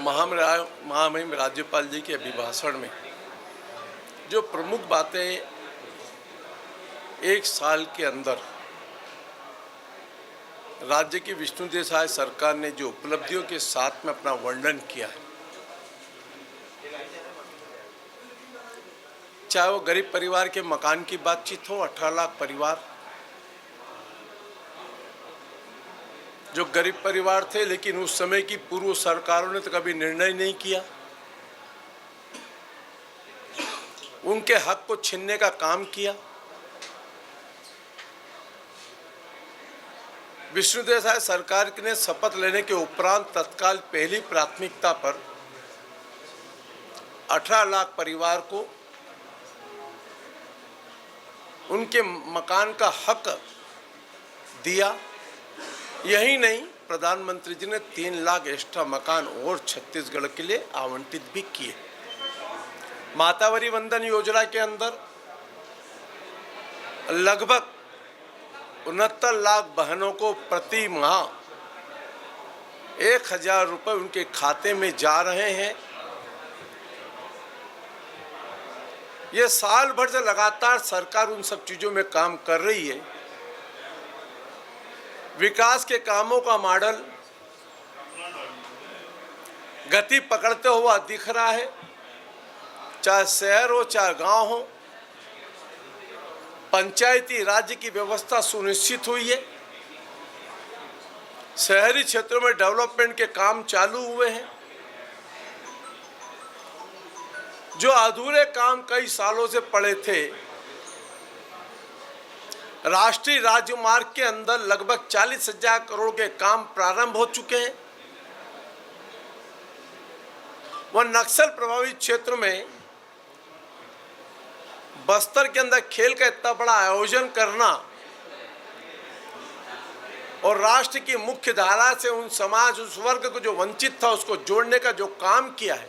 महामहिम राज्यपाल जी के अभिभाषण में जो प्रमुख बातें एक साल के अंदर राज्य की विष्णु देसाई सरकार ने जो उपलब्धियों के साथ में अपना वर्णन किया है, चाहे वो गरीब परिवार के मकान की बातचीत हो, 18 लाख परिवार जो गरीब परिवार थे लेकिन उस समय की पूर्व सरकारों ने तो कभी निर्णय नहीं किया, उनके हक को छीनने का काम किया। विष्णु देसाई सरकार ने शपथ लेने के उपरांत तत्काल पहली प्राथमिकता पर 18 लाख परिवार को उनके मकान का हक दिया। यही नहीं, प्रधानमंत्री जी ने 3 लाख एक्स्ट्रा मकान और छत्तीसगढ़ के लिए आवंटित भी किए। मातावरी वंदन योजना के अंदर लगभग 69 लाख बहनों को प्रति माह 1000 रुपये उनके खाते में जा रहे हैं। ये साल भर से लगातार सरकार उन सब चीज़ों में काम कर रही है। विकास के कामों का मॉडल गति पकड़ते हुआ दिख रहा है, चाहे शहर हो चाहे गांव हो। पंचायती राज्य की व्यवस्था सुनिश्चित हुई है। शहरी क्षेत्रों में डेवलपमेंट के काम चालू हुए हैं। जो अधूरे काम कई सालों से पड़े थे, राष्ट्रीय राजमार्ग के अंदर लगभग 40,000 करोड़ के काम प्रारंभ हो चुके हैं। वह नक्सल प्रभावित क्षेत्र में बस्तर के अंदर खेल का इतना बड़ा आयोजन करना और राष्ट्र की मुख्य धारा से उन समाज, उस वर्ग को जो वंचित था, उसको जोड़ने का जो काम किया है,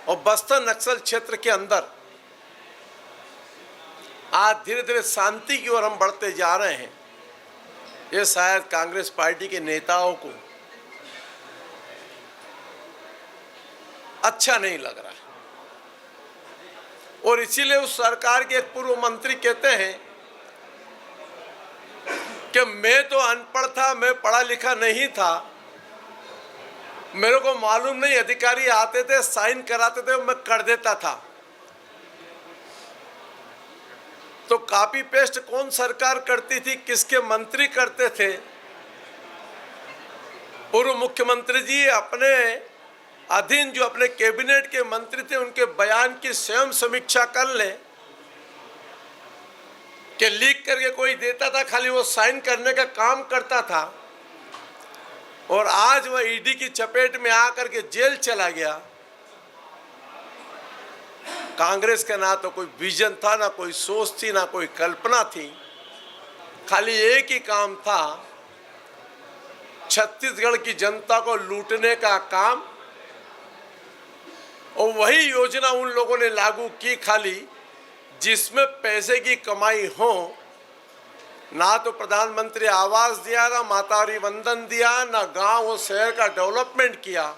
और बस्तर नक्सल क्षेत्र के अंदर आज धीरे धीरे शांति की ओर हम बढ़ते जा रहे हैं। ये शायद कांग्रेस पार्टी के नेताओं को अच्छा नहीं लग रहा है, और इसीलिए उस सरकार के एक पूर्व मंत्री कहते हैं कि मैं तो अनपढ़ था, मैं पढ़ा लिखा नहीं था, मेरे को मालूम नहीं, अधिकारी आते थे साइन कराते थे, मैं कर देता था। तो कॉपी पेस्ट कौन सरकार करती थी, किसके मंत्री करते थे? पूर्व मुख्यमंत्री जी अपने अधीन जो अपने कैबिनेट के मंत्री थे, उनके बयान की स्वयं समीक्षा कर लें कि लीक करके कोई देता था, खाली वो साइन करने का काम करता था, और आज वह ईडी की चपेट में आकर के जेल चला गया। कांग्रेस का ना तो कोई विजन था, ना कोई सोच थी, ना कोई कल्पना थी। खाली एक ही काम था, छत्तीसगढ़ की जनता को लूटने का काम, और वही योजना उन लोगों ने लागू की खाली जिसमें पैसे की कमाई हो। ना तो प्रधानमंत्री आवास दिया, ना मातावरी वंदन दिया, ना गांव और शहर का डेवलपमेंट किया,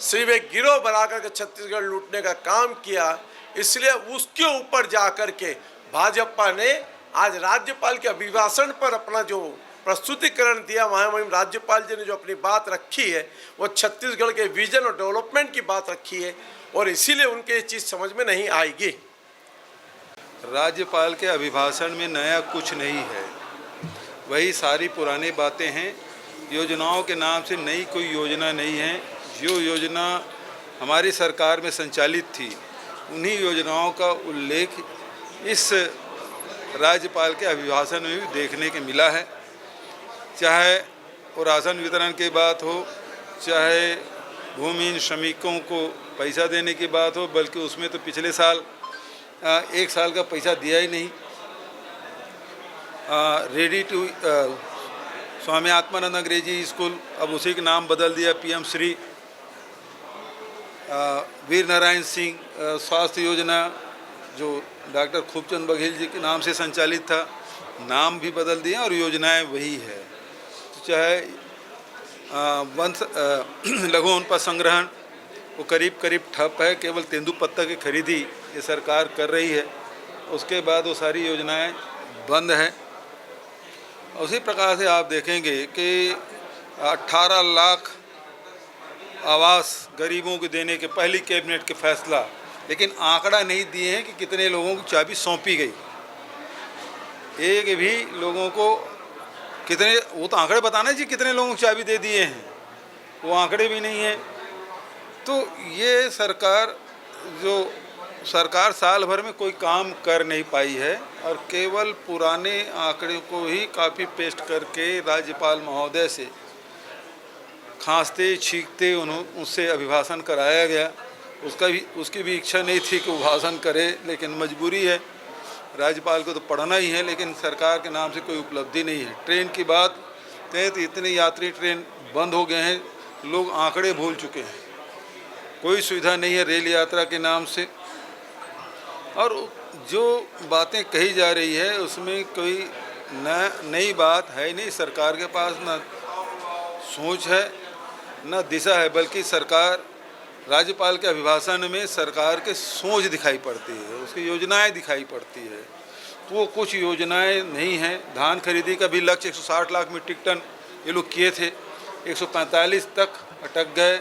सिर्फ एक गिरोह बनाकर के छत्तीसगढ़ लूटने का काम किया। इसलिए उसके ऊपर जाकर के भाजपा ने आज राज्यपाल के अभिभाषण पर अपना जो प्रस्तुतिकरण दिया, महामहिम राज्यपाल जी ने जो अपनी बात रखी है, वो छत्तीसगढ़ के विजन और डेवलपमेंट की बात रखी है, और इसीलिए उनके ये चीज़ समझ में नहीं आएगी। राज्यपाल के अभिभाषण में नया कुछ नहीं है, वही सारी पुरानी बातें हैं। योजनाओं के नाम से नई कोई योजना नहीं है। जो योजना हमारी सरकार में संचालित थी, उन्हीं योजनाओं का उल्लेख इस राज्यपाल के अभिभाषण में भी देखने के मिला है। चाहे वो राशन वितरण की बात हो, चाहे भूमिहीन श्रमिकों को पैसा देने की बात हो, बल्कि उसमें तो पिछले साल 1 साल का पैसा दिया ही नहीं। रेडी टू स्वामी आत्मानंद अंग्रेजी स्कूल, अब उसी का नाम बदल दिया PM श्री। वीर नारायण सिंह स्वास्थ्य योजना जो डॉक्टर खूबचंद बघेल जी के नाम से संचालित था, नाम भी बदल दिया और योजनाएं वही है। तो चाहे लघु वनोपज संग्रहण वो करीब करीब ठप है। केवल तेंदुपत्ता की खरीदी ये सरकार कर रही है, उसके बाद वो सारी योजनाएं बंद हैं। उसी प्रकार से आप देखेंगे कि 18 लाख आवास गरीबों को देने के पहली कैबिनेट के फैसला, लेकिन आंकड़ा नहीं दिए हैं कि कितने लोगों को चाबी सौंपी गई। एक भी लोगों को कितने, वो तो आंकड़े बताना जी कितने लोगों को चाबी दे दिए हैं, वो आंकड़े भी नहीं हैं। तो ये सरकार साल भर में कोई काम कर नहीं पाई है और केवल पुराने आंकड़े को ही कॉपी पेस्ट करके राज्यपाल महोदय से खांसते छींकते उससे अभिभाषण कराया गया। उसकी भी इच्छा नहीं थी कि वो भाषण करे, लेकिन मजबूरी है, राज्यपाल को तो पढ़ना ही है, लेकिन सरकार के नाम से कोई उपलब्धि नहीं है। ट्रेन की बात कहें तो इतने यात्री ट्रेन बंद हो गए हैं, लोग आंकड़े भूल चुके हैं, कोई सुविधा नहीं है रेल यात्रा के नाम से। और जो बातें कही जा रही है उसमें कोई नई बात है नहीं। सरकार के पास न सोच है न दिशा है, बल्कि सरकार राज्यपाल के अभिभाषण में सरकार के सोच दिखाई पड़ती है, उसकी योजनाएं दिखाई पड़ती है। तो वो कुछ योजनाएं नहीं हैं। धान खरीदी का भी लक्ष्य 160 लाख मीट्रिक टन ये लोग किए थे, 145 तक अटक गए।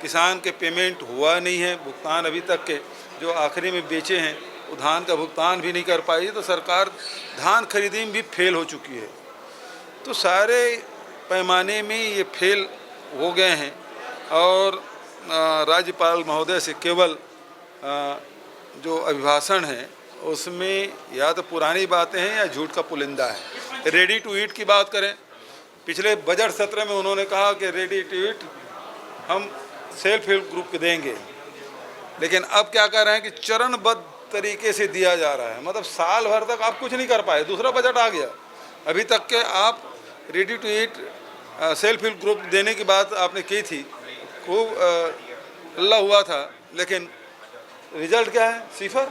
किसान के पेमेंट हुआ नहीं है, भुगतान अभी तक के जो आखिरी में बेचे हैं वो धान का भुगतान भी नहीं कर पाई। तो सरकार धान खरीदी में भी फेल हो चुकी है। तो सारे पैमाने में ये फेल हो गए हैं और राज्यपाल महोदय से केवल जो अभिभाषण है उसमें या तो पुरानी बातें हैं या झूठ का पुलिंदा है। रेडी टू ईट की बात करें, पिछले बजट सत्र में उन्होंने कहा कि रेडी टू ईट हम सेल्फ हेल्प ग्रुप को देंगे, लेकिन अब क्या कर रहे हैं कि चरणबद्ध तरीके से दिया जा रहा है। मतलब साल भर तक आप कुछ नहीं कर पाए, दूसरा बजट आ गया, अभी तक के आप ready to eat self help group देने की बात आपने की थी, खूब अल्लाह हुआ था, लेकिन रिजल्ट क्या है? सिफर।